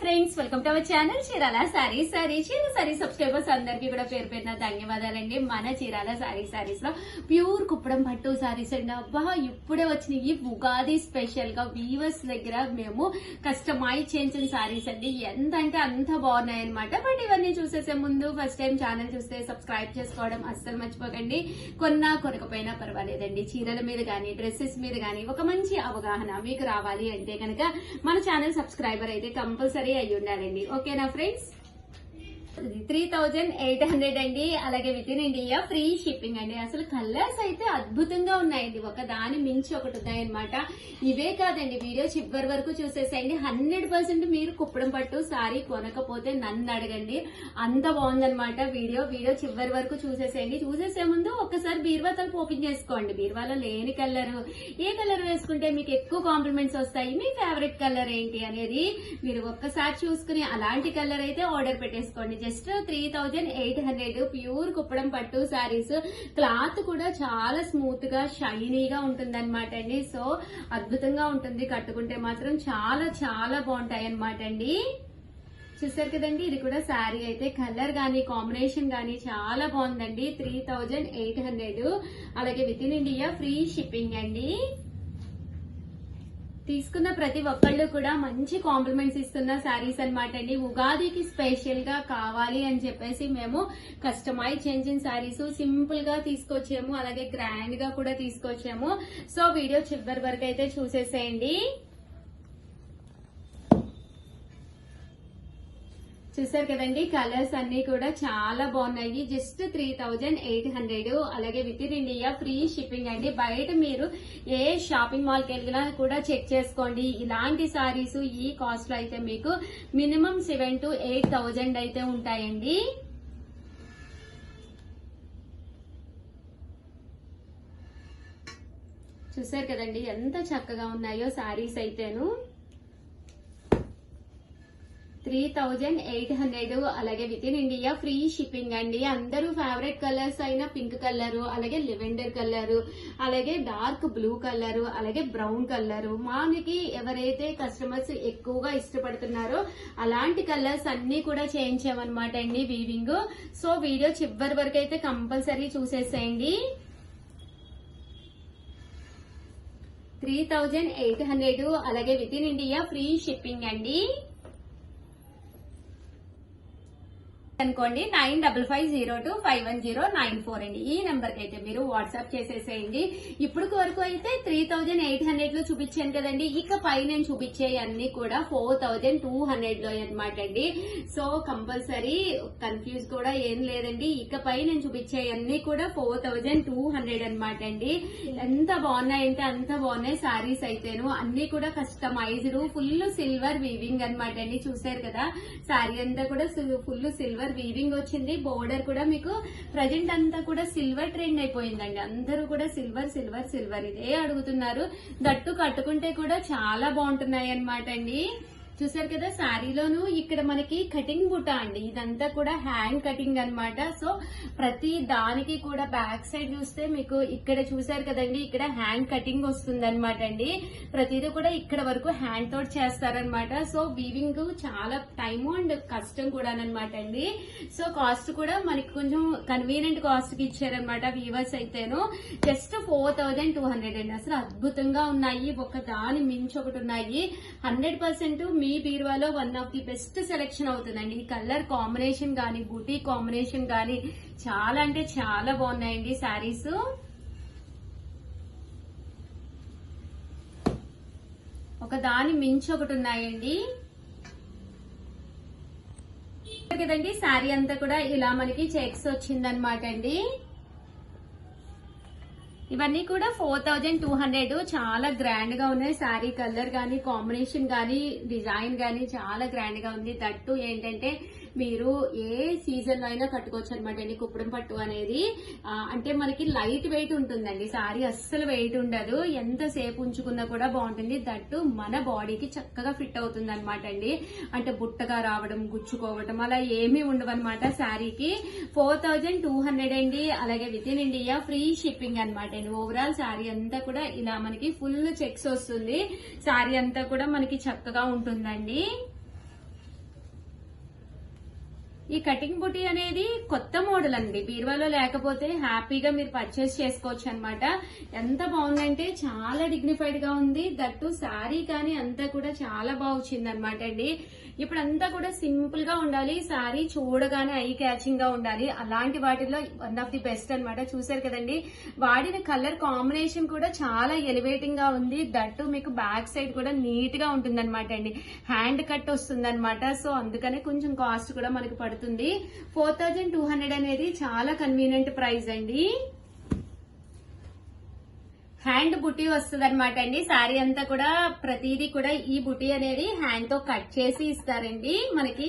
Friends, welcome to our channel Chirala saris. చీర subscribers అందరికీ కూడా పేరు పేరున ధన్యవాదాలండి. మన చీరాల సారీస్ లో ప్యూర్ కుప్పడం పట్టు సారీస్ అండి. అబ్బా, ఇప్పుడే వచ్చినాయి ఉగాది స్పెషల్ గా వీవర్స్ దగ్గర మేము కస్టమైజ్ చేయించిన సారీస్ అండి. ఎంత అంటే అంత బాగున్నాయి అనమాట. బట్ ఇవన్నీ చూసేసే ముందు ఫస్ట్ టైం ఛానల్ చూస్తే సబ్స్క్రైబ్ చేసుకోవడం అస్సలు మర్చిపోకండి. కొనకపోయినా పర్వాలేదండి, చీరల మీద గానీ డ్రెస్సెస్ మీద గానీ ఒక మంచి అవగాహన మీకు రావాలి అంటే కనుక మన ఛానల్ సబ్స్క్రైబర్ అయితే కంపల్సరీ అయ్యి ఉండాలండి. ఓకేనా ఫ్రెండ్స్? 3800 అండి. అలాగే with in India free shipping అండి. అసలు కలర్స్ అయితే అద్భుతంగా ఉన్నాయండి, ఒక దాని మించి ఒకటి ఉన్నాయన్నమాట. ఇవే కాదండి, వీడియో చివరి వరకు చూసేసేయండి. 100% మీరు కుప్పడం పట్టు సారీ కొనకపోతే నన్ను అడగండి, అంత బాగుందనమాట. వీడియో చివరి వరకు చూసేసేయండి. చూసేసే ముందు ఒక్కసారి బీరువా తలుపు ఓపెన్ చేసుకోండి. బీరువాలో లేని కలర్, ఏ కలర్ వేసుకుంటే మీకు ఎక్కువ కాంప్లిమెంట్స్ వస్తాయి, మీ ఫేవరెట్ కలర్ ఏంటి అనేది మీరు ఒక్కసారి చూసుకుని అలాంటి కలర్ అయితే ఆర్డర్ పెట్టేసుకోండి. జస్ట్ 3800 ప్యూర్ కుప్పడం పట్టు సారీస్. క్లాత్ కూడా చాలా స్మూత్ గా షైనీగా ఉంటుందన్నమాట అండి. సో అద్భుతంగా ఉంటుంది, కట్టుకుంటే మాత్రం చాలా చాలా బాగుంటాయి అన్నమాట అండి. చూసారు కదండి, ఇది కూడా శారీ అయితే కలర్ గానీ కాంబినేషన్ గానీ చాలా బాగుందండి. 3800. అలాగే with in India free shipping అండి. తీసుకున్న ప్రతి ఒక్కళ్ళు కూడా మంచి కాంప్లిమెంట్స్ ఇస్తున్న శారీస్ అనమాట అండి. ఉగాదికి స్పెషల్ గా కావాలి అని చెప్పేసి మేము కస్టమైజ్ చేంజింగ్ శారీస్ సింపుల్ గా తీసుకొచ్చాము, అలాగే గ్రాండ్ గా కూడా తీసుకొచ్చాము. సో వీడియో చివరి వరకు అయితే చూసేసేయండి. చూసారు కదండి, కలర్స్ అన్ని కూడా చాలా బాగున్నాయి. జస్ట్ 3800. అలాగే with in India free shipping అండి. బయట మీరు ఏ షాపింగ్ మాల్ కి వెళ్ళినా కూడా చెక్ చేసుకోండి. ఇలాంటి సారీస్ ఈ కాస్ట్ లో అయితే మీకు మినిమం 7,000 to 8,000 అయితే ఉంటాయండి. చూసారు కదండి ఎంత చక్కగా ఉన్నాయో సారీస్ అయితేను. 3800. అలాగే with in India free shipping అండి. అందరూ ఫేవరెట్ కలర్స్ అయిన పింక్ కలర్, అలాగే లెవెండర్ కలర్, అలాగే డార్క్ బ్లూ కలర్, అలాగే బ్రౌన్ కలర్, మనకి ఎవరైతే కస్టమర్స్ ఎక్కువగా ఇష్టపడుతున్నారో అలాంటి కలర్స్ అన్ని కూడా చేయించామన్నమాట అండి వీవింగ్. సో వీడియో చివరి వరకు అయితే కంపల్సరీ చూసేసేయండి. 3800. అలాగే with in India free shipping అండి. అనుకోండి 9550251094 అండి. ఈ నెంబర్ కి అయితే మీరు వాట్సాప్ చేసేసేయండి. ఇప్పుడు వరకు అయితే 3800 లో చూపించాను కదండి, ఇకపై నేను చూపించే అన్ని కూడా 4200 లో అనమాట అండి. సో కంపల్సరీ కన్ఫ్యూజ్ కూడా ఏం లేదండి, ఇకపై నేను చూపించే అన్ని కూడా 4200 అనమాట అండి. ఎంత బాగున్నాయంటే అంత బాగున్నాయి సారీస్ అయితేను. అన్ని కూడా కస్టమైజ్డ్ ఫుల్ సిల్వర్ వీవింగ్ అనమాట అండి. చూసారు కదా, సారీ అంతా కూడా ఫుల్ సిల్వర్ వీవింగ్ వచ్చింది. బోర్డర్ కూడా మీకు ప్రజెంట్ అంతా కూడా సిల్వర్ ట్రెండ్ అయిపోయిందండి. అందరూ కూడా సిల్వర్ సిల్వర్ సిల్వర్ ఇదే అడుగుతున్నారు. దట్టు కట్టుకుంటే కూడా చాలా బాగుంటున్నాయి అనమాట అండి. చూసారు కదా, శారీలోను ఇక్కడ మనకి కటింగ్ బుట్ట అండి. ఇదంతా కూడా హ్యాండ్ కటింగ్ అనమాట. సో ప్రతి దానికి కూడా బ్యాక్ సైడ్ చూస్తే మీకు ఇక్కడ చూసారు కదండి, ఇక్కడ హ్యాండ్ కటింగ్ వస్తుంది అనమాట అండి. ప్రతిదీ కూడా ఇక్కడ వరకు హ్యాండ్ తోటి చేస్తారనమాట. సో వీవింగ్ చాలా టైము అండ్ కష్టం కూడా అనమాట అండి. సో కాస్ట్ కూడా మనకి కొంచెం కన్వీనియంట్ కాస్ట్ కి ఇచ్చారనమాట వీవర్స్ అయితేను. జస్ట్ 4200 అండి. అసలు అద్భుతంగా ఉన్నాయి, ఒక దాని మించి ఒకటి ఉన్నాయి. 100% మీ బీరువాలో one of the best selection అవుతుందండి. ఈ కలర్ కాంబినేషన్ గానీ బూటీ కాంబినేషన్ గానీ చాలా అంటే చాలా బాగున్నాయండి శారీస్. ఒక దాని మించి ఒకటి ఉన్నాయండి కదండి. శారీ అంతా కూడా ఇలా మనకి చెక్స్ వచ్చిందనమాట అండి. ఇవన్నీ కూడా 4200. చాలా గ్రాండ్ గా ఉన్నాయి. శారీ కలర్ గానీ కాంబినేషన్ గానీ డిజైన్ గానీ చాలా గ్రాండ్ గా ఉంది. దట్టు ఏంటంటే మీరు ఏ సీజన్ లో అయినా కట్టుకోవచ్చు అనమాట అండి. కుప్పడం పట్టు అనేది అంటే మనకి లైట్ వెయిట్ ఉంటుందండి. సారీ అస్సలు వెయిట్ ఉండదు, ఎంతసేపు ఉంచుకున్నా కూడా బాగుంటుంది. దట్టు మన బాడీకి చక్కగా ఫిట్ అవుతుంది అనమాట అండి. అంటే బుట్టగా రావడం, గుచ్చుకోవడం అలా ఏమీ ఉండవు అనమాట శారీకి. 4200 అండి. అలాగే with in India free shipping అనమాట అండి. ఓవరాల్ శారీ అంతా కూడా ఇలా మనకి ఫుల్ చెక్స్ వస్తుంది. శారీ అంతా కూడా మనకి చక్కగా ఉంటుందండి. ఈ కటింగ్ బుటీ అనేది కొత్త మోడల్ అండి, బీరువాలో లేకపోతే హ్యాపీగా మీరు పర్చేస్ చేసుకోవచ్చు అన్నమాట. ఎంత బాగుందంటే చాలా డిగ్నిఫైడ్ గా ఉంది. దట్టు శారీ కానీ అంతా కూడా చాలా బాగా వచ్చింది అనమాట అండి. ఇప్పుడు అంతా కూడా సింపుల్ గా ఉండాలి, శారీ చూడగానే ఐ క్యాచింగ్ గా ఉండాలి. అలాంటి వాటిలో వన్ ఆఫ్ ది బెస్ట్ అన్నమాట. చూసారు కదండి, వాడిన కలర్ కాంబినేషన్ కూడా చాలా ఎలివేటింగ్ గా ఉంది. దట్టు మీకు బ్యాక్ సైడ్ కూడా నీట్ గా ఉంటుంది అనమాట అండి. హ్యాండ్ కట్ వస్తుంది అనమాట. సో అందుకనే కొంచెం కాస్ట్ కూడా మనకి పడుతుంది. 4200 అనేది చాలా కన్వీనియంట్ ప్రైస్ అండి. హ్యాండ్ బుటీ వస్తుంది అనమాట అండి. శారీ అంతా కూడా ప్రతిదీ కూడా ఈ బుటీ అనేది హ్యాండ్ తో కట్ చేసి ఇస్తారండి. మనకి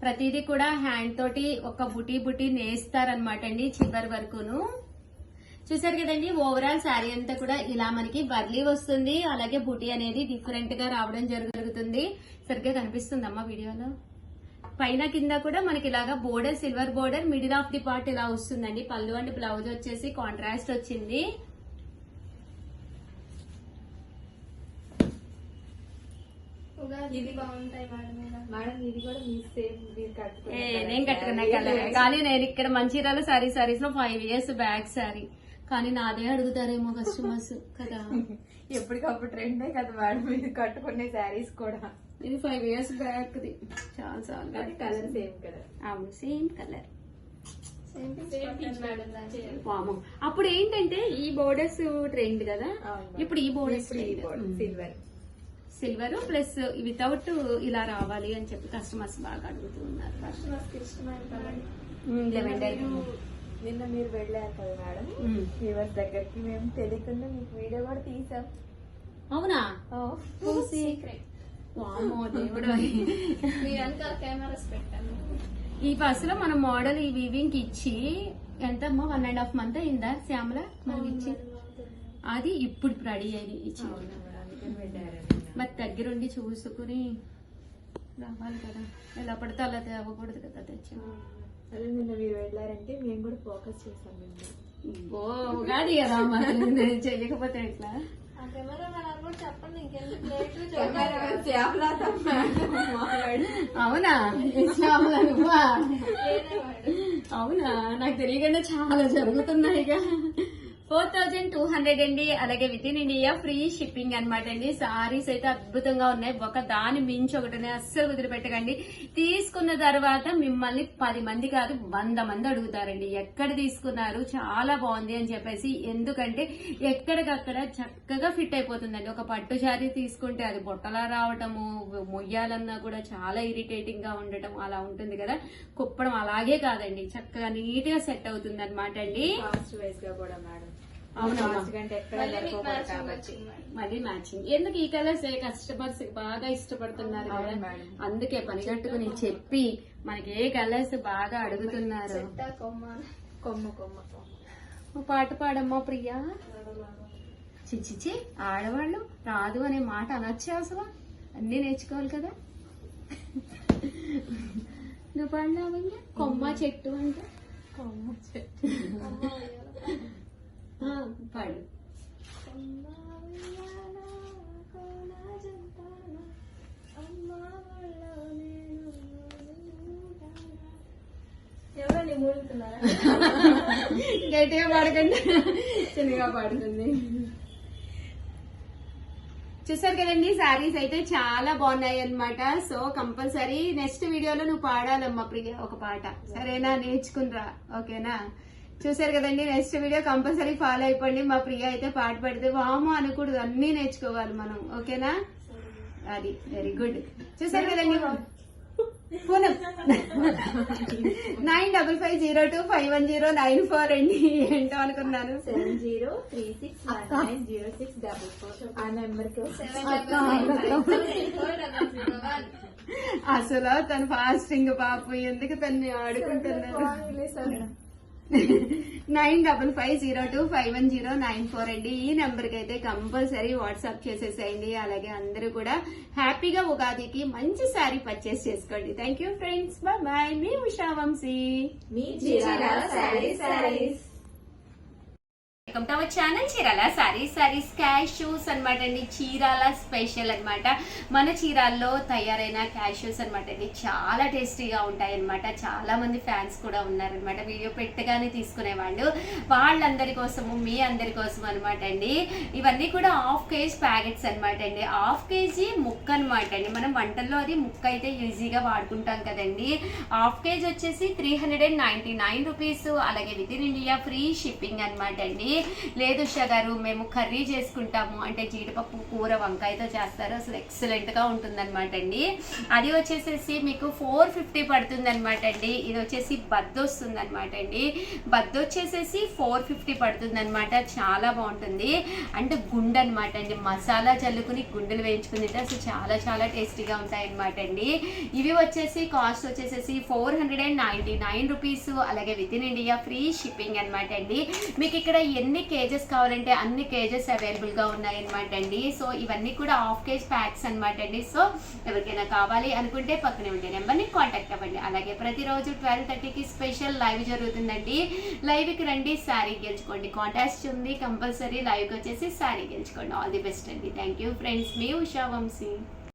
ప్రతిదీ కూడా హ్యాండ్ తోటి ఒక బుటీ నేస్తారనమాట అండి చివరి వరకును. చూసారు కదండి, ఓవరాల్ శారీ అంతా కూడా ఇలా మనకి వర్లీ వస్తుంది. అలాగే బుటీ అనేది డిఫరెంట్ గా రావడం జరుగుతుంది. సరిగ్గా కనిపిస్తుందమ్మా వీడియోలో. పైన కింద కూడా మనకి ఇలాగా border, silver border, middle of the part ఇలా వస్తుందండి. పళ్ళు అండ్ బ్లౌజ్ వచ్చేసి కాంట్రాస్ట్ వచ్చింది. ఇది బాగుంటాయి మేడం. ఇది కూడా మీ సేమ్ నేను కట్టుకున్నా కలర్. కానీ నేను ఇక్కడ మంచిర్యాల సారీస్ లో 5 years బ్యాక్ శారీ, కానీ నాదే అడుగుతారేమో కస్టమర్స్ కదా. ఎప్పటికప్పుడు ట్రెండే కదా మేడం ఇది కట్టుకునే శారీస్ కూడా. ఇది 5 years బ్యాక్ ది. చాలా కలర్ సేమ్ కలర్. అవును, సేమ్ కలర్. అప్పుడు ఏంటంటే ఈ బోర్డర్స్ ట్రెండ్ కదా, ఇప్పుడు ఈ బోర్డర్స్ సిల్వర్ ప్లస్ వితౌట్ ఇలా రావాలి అని చెప్పి కస్టమర్స్ బాగా అడుగుతున్నారు. నిన్న మీరు వెళ్ళారు కదా మేడం వ్యూవర్స్ దగ్గరికి, మేము తెలియకుండా మీకు వీడియో కూడా తీసాం. అవునా? కెమెరాస్ పెట్టాను. ఈ బస్ లో మన మోడల్ ఈ వీవింగ్ ఇచ్చి ఎంత 1.5 month అయిందా శ్యామల మనం ఇచ్చి? అది ఇప్పుడు రెడీ అయింది ఇచ్చి. మరి దగ్గరుండి చూసుకుని రావాలి కదా, ఎలా పడితే అలా తేవకూడదు కదా తెచ్చి. అదే నిన్న మీరు వెళ్ళారంటే మేము కూడా ఫోకస్ చేసాం. ఉగాది కదా మరి చెయ్యకపోతే ఎట్లా? అవునా? అవునా, నాకు తెలియకుండా చాలా జరుగుతున్నాయిగా. 4200 అండి. అలాగే with in India free shipping అనమాట అండి. సారీస్ అయితే అద్భుతంగా ఉన్నాయి. ఒక దాని మించి ఒకటనే అస్సలు వదిలిపెట్టకండి. తీసుకున్న తర్వాత మిమ్మల్ని 10 మంది కాదు 100 మంది అడుగుతారండి ఎక్కడ తీసుకున్నారు, చాలా బాగుంది అని చెప్పేసి. ఎందుకంటే ఎక్కడికక్కడ చక్కగా ఫిట్ అయిపోతుందండి. ఒక పట్టు శారీ తీసుకుంటే అది బొట్టలా రావటము, మొయ్యాలన్నా కూడా చాలా ఇరిటేటింగ్ గా ఉండటం అలా ఉంటుంది కదా. కుప్పడం అలాగే కాదండి, చక్కగా నీట్ గా సెట్ అవుతుంది అనమాట అండి. మళ్ళీ మ్యాచింగ్ ఎందుకు ఈ కలర్స్ కస్టమర్స్ బాగా ఇష్టపడుతున్నారు కదా, అందుకే పని కట్టుకుని చెప్పి మనకి ఏ కలర్స్ బాగా అడుగుతున్నారు. పాట పాడమ్మా ప్రియా. చిచ్చిచి, ఆడవాళ్ళు రాదు అనే మాట అనొచ్చా అసలు? అన్ని నేర్చుకోవాలి కదా. నువ్వు పాడినావు ఇంకా కొమ్మ చెట్టు అంటే కొమ్మ చెట్టు పాడు. ఎవరండి మూలుగుతున్నారా? గట్టిగా పాడకండి, చిన్నగా పాడుతుంది. చూసారు కదండి, శారీస్ అయితే చాలా బాగున్నాయి అన్నమాట. సో కంపల్సరీ నెక్స్ట్ వీడియోలో నువ్వు పాడాలమ్మా ప్రియ ఒక పాట, సరేనా? నేర్చుకునిరా, ఓకేనా? చూసారు కదండి, నెక్స్ట్ వీడియో కంపల్సరీ ఫాలో అయిపోండి. మా ప్రియ అయితే పాట పాడితే వామో అనకూడదు, అన్ని నేర్చుకోవాలి మనం, ఓకేనా? అది వెరీ గుడ్. చూసారు కదండి, ఫోన్ 9550251094 అండి. ఏంటో అనుకున్నాను. 7036190644 ఆ నెంబర్ కి అసలు తను ఫాస్టింగ్ పాప, ఎందుకు తన్ని ఆడుకుంటున్నారు. 9550251094 అండి. ఈ నెంబర్ కి అయితే కంపల్సరీ వాట్సాప్ చేసేసేయండి. అలాగే అందరూ కూడా హ్యాపీగా ఉగాదికి మంచి శారీ పర్చేస్ చేసుకోండి. Thank you friends, bye. మీ Usha Vamsi. Welcome to our channel Chirala saris cashews అనమాట అండి. చీరాల స్పెషల్ అన్నమాట. మన చీరాల్లో తయారైన క్యాష్యూస్ అనమాట అండి. చాలా టేస్టీగా ఉంటాయి అనమాట. చాలా మంది ఫ్యాన్స్ కూడా ఉన్నారనమాట. వీడియో పెట్టగానే తీసుకునేవాళ్ళు. వాళ్ళందరి కోసము, మీ అందరి కోసం అనమాట అండి. ఇవన్నీ కూడా హాఫ్ కేజీ ప్యాకెట్స్ అనమాట అండి. హాఫ్ కేజీ ముక్క అనమాట అండి. మనం వంటల్లో అది ముక్క అయితే ఈజీగా వాడుకుంటాం కదండి. హాఫ్ కేజీ వచ్చేసి 399 రూపీస్. అలాగే with in India free shipping అనమాట అండి. లేదు ఉషా గారు మేము కర్రీ చేసుకుంటాము అంటే జీడిపప్పు కూర వంకాయతో చేస్తారు, అసలు ఎక్సలెంట్ గా ఉంటుందన్నమాట అండి. అది వచ్చేసేసి మీకు 450 పడుతుంది అనమాట అండి. ఇది వచ్చేసి బద్ద వస్తుంది అనమాట అండి. బద్ద వచ్చేసేసి 450 పడుతుంది అనమాట. చాలా బాగుంటుంది. అంటే గుండె అనమాట అండి. మసాలా చల్లుకుని గుండెలు వేయించుకుని అసలు చాలా చాలా టేస్టీగా ఉంటాయి అనమాట అండి. ఇవి వచ్చేసి కాస్ట్ వచ్చేసేసి 499 రూపీస్. అలాగే with in India free shipping అనమాట అండి. మీకు ఇక్కడ ఎన్ని కేజెస్ కావాలంటే అన్ని కేజెస్ అవైలబుల్ గా ఉన్నాయి అనమాట అండి. సో ఇవన్నీ కూడా హాఫ్ కేజ్ ప్యాక్స్ అనమాట అండి. సో ఎవరికైనా కావాలి అనుకుంటే పక్కనే ఉండే నెంబర్ని కాంటాక్ట్ అవ్వండి. అలాగే ప్రతిరోజు 12:30కి స్పెషల్ లైవ్ జరుగుతుందండి. లైవ్కి రండి, శారీ గెలుచుకోండి. కాంటాక్ట్ ఉంది కంపల్సరీ. లైవ్కి వచ్చేసి శారీ గెలుచుకోండి. ఆల్ ది బెస్ట్ అండి. Thank you friends. మీ ఉషా వంశీ.